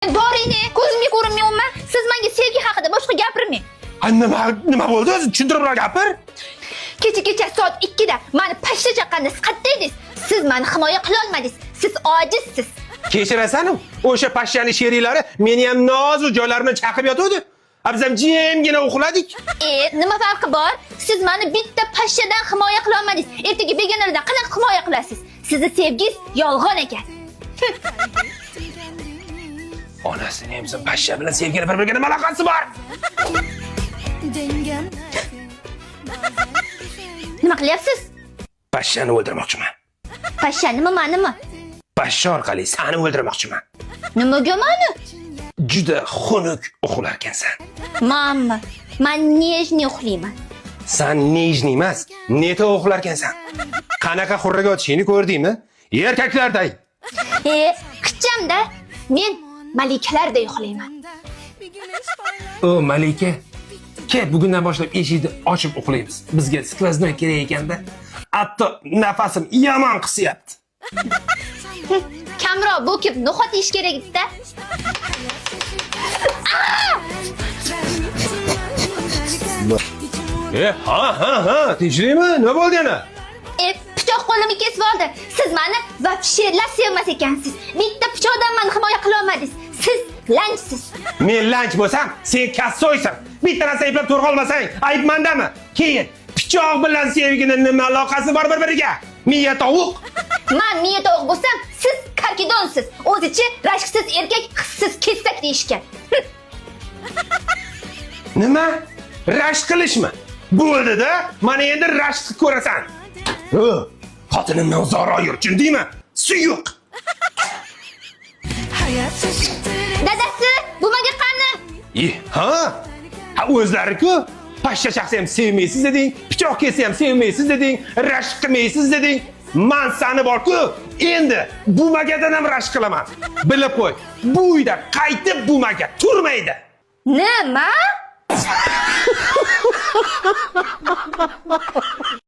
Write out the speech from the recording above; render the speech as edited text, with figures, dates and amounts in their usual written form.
Boringni, ko'zimga ko'rinmayapman. Siz menga sevgi haqida boshqa gapirmang. Nima bo'ldi? O'zi tushuntiribroq gapir. Kecha soat 2 da meni pashsha chaqqanda siz qayerda edingiz? Siz meni himoya qila olmadingiz. Siz ojizsiz. Kechirasan, o'sha pashshani sheriklari meni ham nozik joylarimdan chaqib yotuvdi. Biz ham jimgina uxladik. Nima farqi bor? Siz meni bitta pashshadan himoya qila olmadingiz. Ertaga begonalardan qanaqa himoya qilasiz? Sizni sevgingiz yolg'on ekan. Onasini ham pashsha bilan sevgini bir-biriga nima aloqasi bor? Nima qilyapsiz? Pashshani o'ldirmoqchiman. Pashsha nima? Pashsha orqali seni o'ldirmoqchiman. Nimaga meni? Juda xunuk uxlar ekansan. Men nejni uxlayman. Sen nejni emas, neta uxlar ekansan. Qanaqa xurraga o'tishini ko'rdingmi? Erkaklarday. Qicham-da. Men malikalarday uxlayman. O malika. Kel, bugundan boshlab eshikni ochib uxlaymiz. Bizga skvoznoy kerak ekanda. Hatto nafasim yomon qisyapti. Kamroq bo'kib no'xat yeyish kerak edi-da. Ha, tinchlikmi? Nima bo'ldi yana? Pichoq qo'limni kesib oldi. Siz meni vobshelar sevmas ekansiz. Bitta pichoqdan meni himoya qila olmadingiz. Siz lanchsiz. Men lanch bo'lsam, sen kassoysan. Bitta narsa eplab to'g'ri olmasang, ayb mendami? Keyin pichoq bilan sevgini nima aloqasi bor bir-biriga? Miya tovuq. Men miya tovuq bo'lsam, siz karkidonsiz. O'zichi rashksiz erkak, hissiz kesak deyishgan. Nima? Rashk qilishmi? Bo'ldi-da, mana endi rashk qilib ko'rasan. Xotinimdan zora yur, tushundingmi? Suyuq. Dadasi, bumaga qani? Ha, o'zlari-ku. Pashsha shaxsi ham sevmaysiz deding, pichoq kelsa ham sevmaysiz deding, rashk qilmaysiz deding. Men seni bor-ku, endi bumagadan ham rashk qilaman. Bilib qo'y, bu uyda qaytib bumaga turmaydi. Nima?